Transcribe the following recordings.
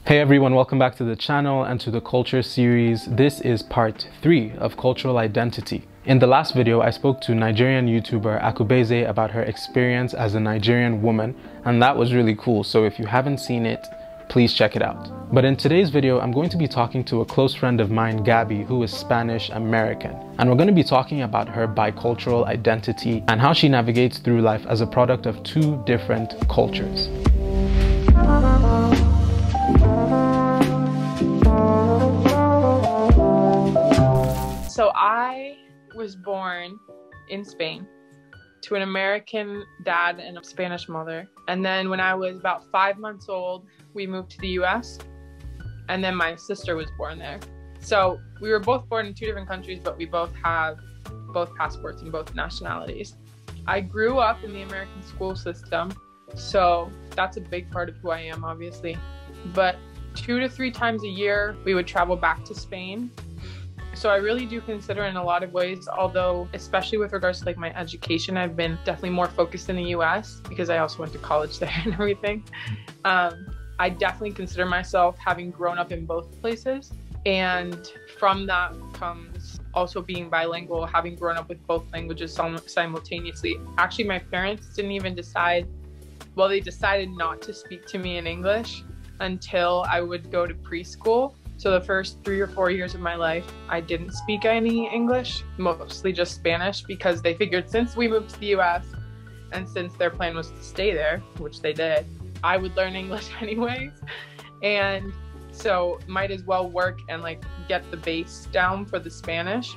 Hey everyone, welcome back to the channel and to the culture series. This is part 3 of cultural identity. In the last video, I spoke to Nigerian YouTuber Akubeze about her experience as a Nigerian woman, and that was really cool. So if you haven't seen it, please check it out. But in today's video, I'm going to be talking to a close friend of mine, Gabby, who is Spanish American. And we're going to be talking about her bicultural identity and how she navigates through life as a product of two different cultures. So I was born in Spain to an American dad and a Spanish mother. And then when I was about 5 months old, we moved to the US. And then my sister was born there. So we were both born in two different countries, but we both have both passports and both nationalities. I grew up in the American school system, so that's a big part of who I am, obviously. But 2 to 3 times a year, we would travel back to Spain. So I really do consider in a lot of ways, although especially with regards to like my education, I've been definitely more focused in the US because I also went to college there and everything. I definitely consider myself having grown up in both places. And from that comes also being bilingual, having grown up with both languages simultaneously. Actually, my parents didn't even decide, well, they decided not to speak to me in English until I would go to preschool. So the first 3 or 4 years of my life, I didn't speak any English, mostly just Spanish, because they figured since we moved to the US and since their plan was to stay there, which they did, I would learn English anyways. And so might as well work and like get the base down for the Spanish,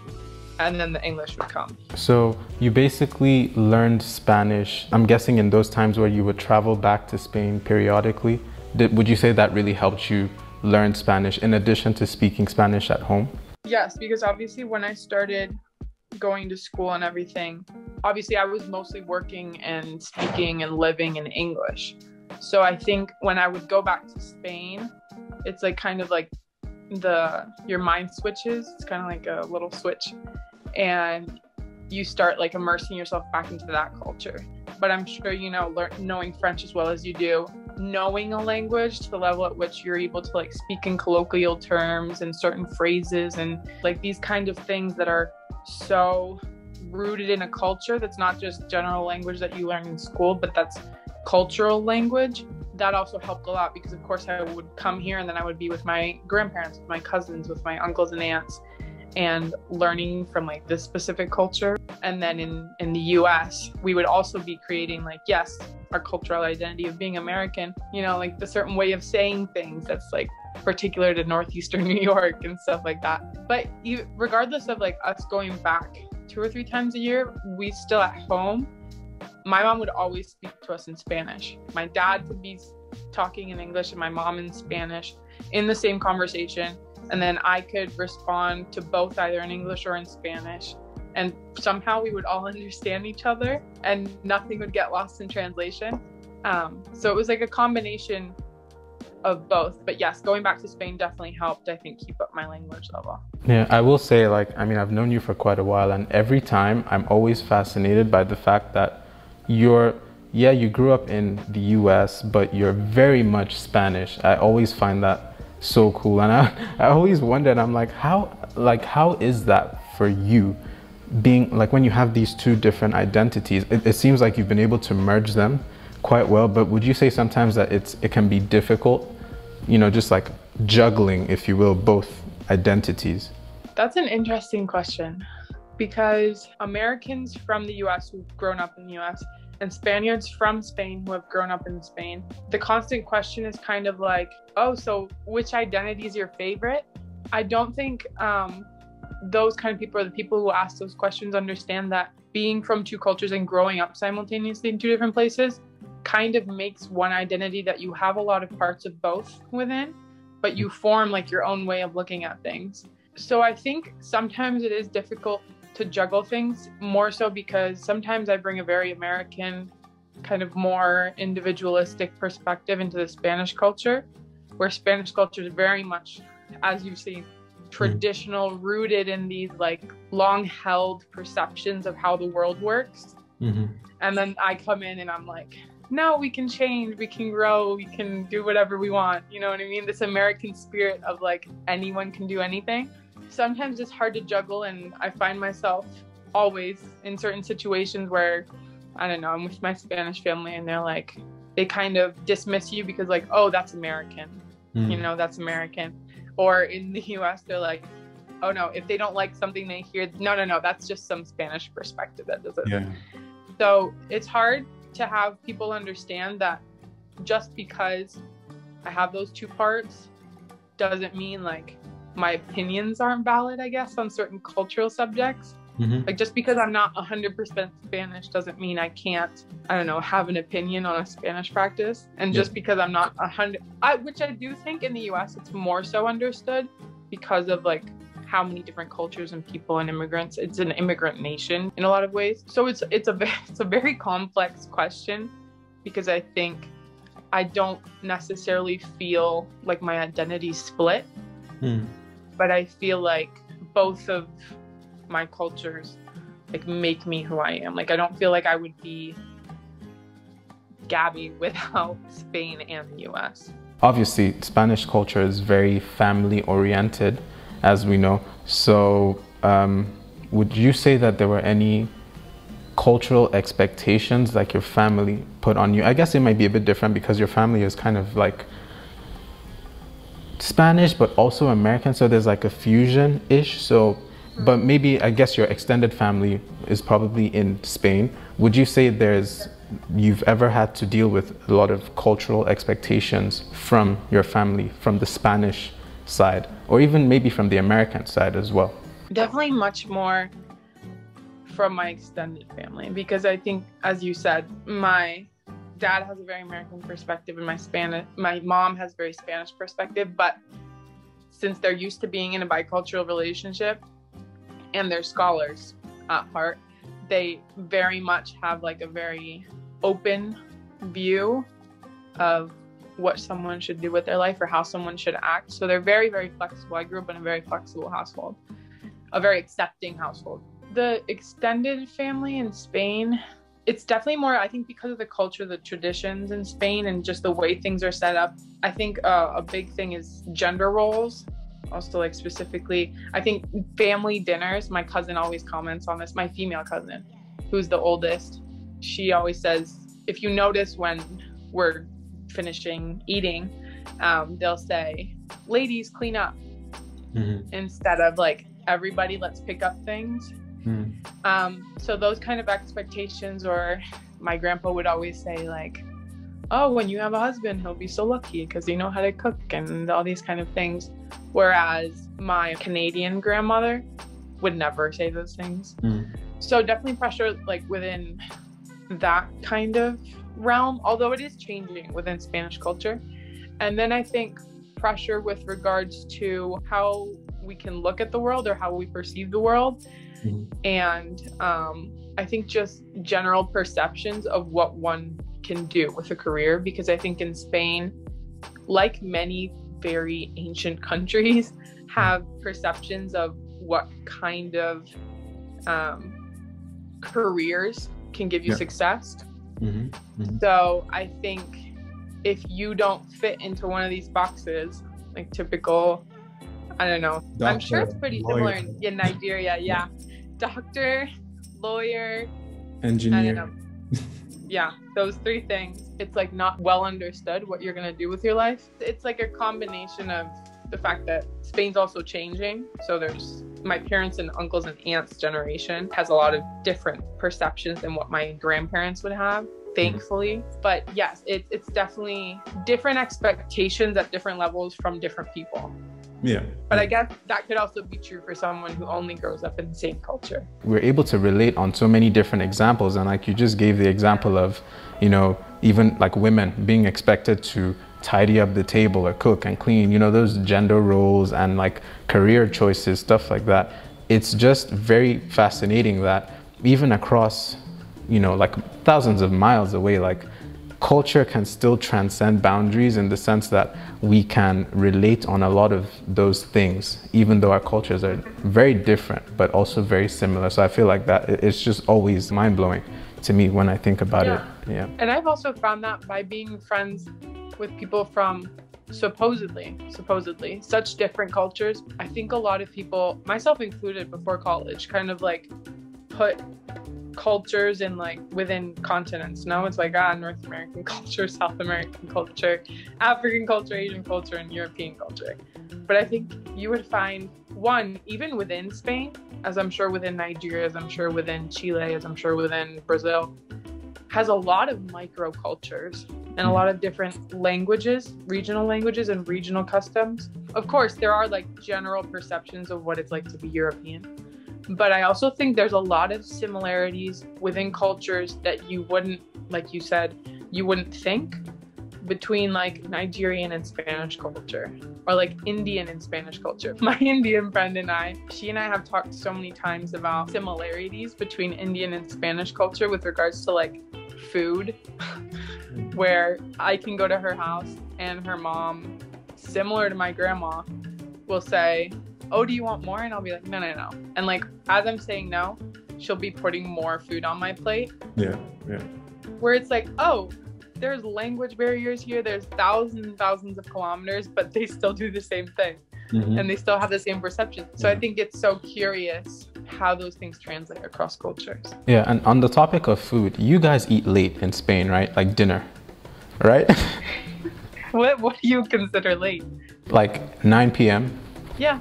and then the English would come. So you basically learned Spanish, I'm guessing in those times where you would travel back to Spain periodically. Would you say that really helped you learn Spanish in addition to speaking Spanish at home? Yes, because obviously when I started going to school and everything, obviously I was mostly working and speaking and living in English. So I think when I would go back to Spain, it's like kind of like your mind switches. It's kind of like a little switch, and you start like immersing yourself back into that culture. But I'm sure, you know, knowing French as well as you do, knowing a language to the level at which you're able to like speak in colloquial terms and certain phrases and like these kind of things that are so rooted in a culture that's not just general language that you learn in school, but that's cultural language. That also helped a lot because of course I would come here and then I would be with my grandparents, with my cousins, with my uncles and aunts, and learning from like this specific culture. And then in the US, we would also be creating like, yes, our cultural identity of being American, you know, like the certain way of saying things that's like particular to Northeastern New York and stuff like that. But regardless of like us going back 2 or 3 times a year, we still at home, my mom would always speak to us in Spanish. My dad would be talking in English and my mom in Spanish in the same conversation. And then I could respond to both either in English or in Spanish. And somehow we would all understand each other and nothing would get lost in translation. So it was like a combination of both. But yes, going back to Spain definitely helped, I think, keep up my language level. Yeah, I will say, like, I mean, I've known you for quite a while, and every time I'm always fascinated by the fact that you grew up in the US, but you're very much Spanish. I always find that so cool. And I always wondered, I'm like, how is that for you? Being like, when you have these two different identities, it seems like you've been able to merge them quite well, but would you say sometimes that it can be difficult, you know, just like juggling, if you will, both identities? That's an interesting question, because Americans from the US who've grown up in the US and Spaniards from Spain who have grown up in Spain, the constant question is kind of like, oh, so which identity is your favorite? I don't think those kind of people, or the people who ask those questions, understand that being from two cultures and growing up simultaneously in two different places kind of makes one identity that you have a lot of parts of both within, but you form like your own way of looking at things. So I think sometimes it is difficult to juggle things, more so because sometimes I bring a very American, kind of more individualistic perspective into the Spanish culture, where Spanish culture is very much, as you've seen, traditional, rooted in these like long held perceptions of how the world works. And then I come in and I'm like, no, we can change, we can grow, we can do whatever we want. You know what I mean? This American spirit of like anyone can do anything. Sometimes it's hard to juggle, and I find myself always in certain situations where, I don't know, I'm with my Spanish family and they're like, they kind of dismiss you because like, oh, that's American, you know, that's American. Or in the US, they're like, oh no, if they don't like something they hear, no, that's just some Spanish perspective that doesn't. Yeah. So it's hard to have people understand that just because I have those two parts doesn't mean like my opinions aren't valid, I guess, on certain cultural subjects. Like just because I'm not 100% Spanish doesn't mean I can't, I don't know, have an opinion on a Spanish practice. And just because I'm not 100, which I do think in the US it's more so understood because of like how many different cultures and people and immigrants. It's an immigrant nation in a lot of ways. So it's a very complex question, because I think I don't necessarily feel like my identity's split, but I feel like both of my cultures like make me who I am. Like I don't feel like I would be Gabby without Spain and the US. Obviously, Spanish culture is very family oriented, as we know. So would you say that there were any cultural expectations like your family put on you? I guess it might be a bit different because your family is kind of like Spanish but also American, so there's like a fusion-ish. So but maybe, I guess your extended family is probably in Spain. Would you say you've ever had to deal with a lot of cultural expectations from your family, from the Spanish side, or even maybe from the American side as well? Definitely much more from my extended family, because I think, as you said, my dad has a very American perspective and my mom has a very Spanish perspective, but since they're used to being in a bicultural relationship, and they're scholars at heart, they very much have like a very open view of what someone should do with their life or how someone should act. So they're very, very flexible. I grew up in a very flexible household, a very accepting household. The extended family in Spain, it's definitely more, I think, because of the culture, the traditions in Spain, and just the way things are set up. I think a big thing is gender roles. Also, like specifically, I think family dinners, my cousin always comments on this, my female cousin, who's the oldest, she always says, if you notice when we're finishing eating, they'll say, ladies, clean up, instead of like, everybody, let's pick up things. So those kind of expectations, or my grandpa would always say like, oh, when you have a husband, he'll be so lucky because you know how to cook and all these kind of things. Whereas my Canadian grandmother would never say those things. So definitely pressure like within that kind of realm, although it is changing within Spanish culture. And then I think pressure with regards to how we can look at the world or how we perceive the world. And I think just general perceptions of what one can do with a career, because I think in Spain, like many very ancient countries, have perceptions of what kind of careers can give you success. So I think if you don't fit into one of these boxes, like typical, I don't know, doctor, I'm sure it's pretty similar in Nigeria. Yeah. Doctor, lawyer, engineer. I don't know. Yeah, those three things. It's like not well understood what you're gonna do with your life. It's like a combination of the fact that Spain's also changing. So there's my parents and uncles and aunts generation has a lot of different perceptions than what my grandparents would have, thankfully. But yes, it's definitely different expectations at different levels from different people. Yeah. But I guess that could also be true for someone who only grows up in the same culture. We're able to relate on so many different examples, and like you just gave the example of, you know, even like women being expected to tidy up the table or cook and clean, you know, those gender roles and like career choices, stuff like that. It's just very fascinating that even across, you know, like thousands of miles away, like culture can still transcend boundaries in the sense that we can relate on a lot of those things, even though our cultures are very different, but also very similar. So I feel like that it's just always mind-blowing. to me when I think about Yeah. it. Yeah. And I've also found that by being friends with people from supposedly such different cultures, I think a lot of people, myself included before college, kind of like put cultures in like within continents. No, it's like North American culture, South American culture, African culture, Asian culture, and European culture. But I think you would find one, even within Spain, as I'm sure within Nigeria, as I'm sure within Chile, as I'm sure within Brazil, has a lot of micro cultures and a lot of different languages, regional languages and regional customs. Of course, there are like general perceptions of what it's like to be European. But I also think there's a lot of similarities within cultures that you wouldn't, like you said, you wouldn't think between like Nigerian and Spanish culture or like Indian and Spanish culture. My Indian friend and she and I have talked so many times about similarities between Indian and Spanish culture with regards to like food, where I can go to her house and her mom, similar to my grandma, will say, "Oh, do you want more?" And I'll be like, no. And like, as I'm saying no, she'll be putting more food on my plate. Yeah. Where it's like, oh, there's language barriers here. There's thousands and thousands of kilometers, but they still do the same thing. And they still have the same perception. So I think it's so curious how those things translate across cultures. Yeah, and on the topic of food, you guys eat late in Spain, right? Like dinner, right? What do you consider late? Like 9 p.m.? Yeah.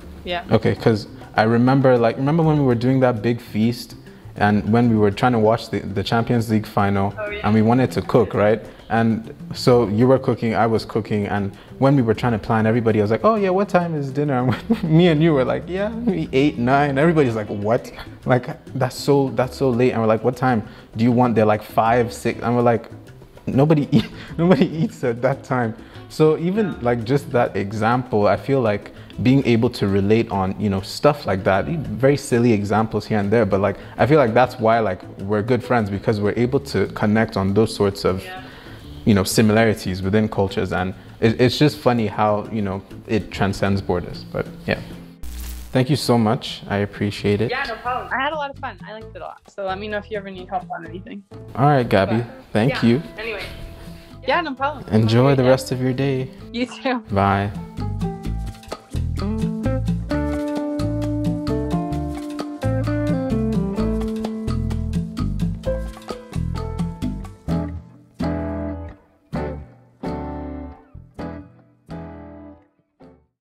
Okay, because I remember when we were doing that big feast and when we were trying to watch the Champions League final, and we wanted to cook, right? And so you were cooking, I was cooking, and when we were trying to plan, everybody was like, "Oh yeah, what time is dinner?" And me and you were like, "Yeah, maybe 8, 9. Everybody's like, "What? Like that's so late." And we're like, "What time do you want?" They're like 5, 6, and we're like, nobody eats at that time. So even like just that example, I feel like being able to relate on, stuff like that, very silly examples here and there, but like I feel like that's why like we're good friends, because we're able to connect on those sorts of similarities within cultures. And it's just funny how it transcends borders. But yeah, thank you so much, I appreciate it. Yeah, no problem. I had a lot of fun. I liked it a lot. So let me know if you ever need help on anything. All right, Gabby, thank you. Anyway, yeah, no problem. Enjoy the rest of your day. You too. Bye.